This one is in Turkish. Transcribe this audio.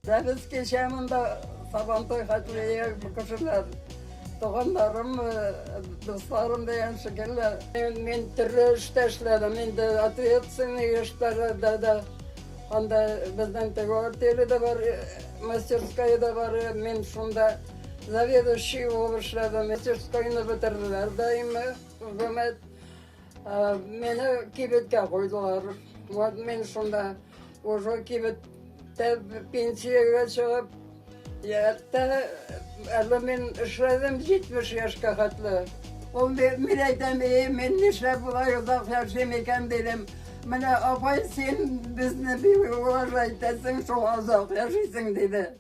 Biz geçeninde Sabantoy Hatliye'ye bakışırlar. Doğanlarım, dostlarım diyen şekilde. Ben türlü işte işledim. Ben de atletsin işleri de. Onda bizden teorteli de var, мастерская da var. Ben şunda заведующий olup işledim. Мастерскойны bitirdiler daimi. Hükümet beni kibitke koydular. Ben şunda o kibit'te pensiyaya çıkıp yatta ben işledim 70 yaşa kadar. O milletden ben işler bulayım da yaşamayken dedim. Bana apay sen bizni bir ulaşaytasın, şu azak yaşaysın dedi.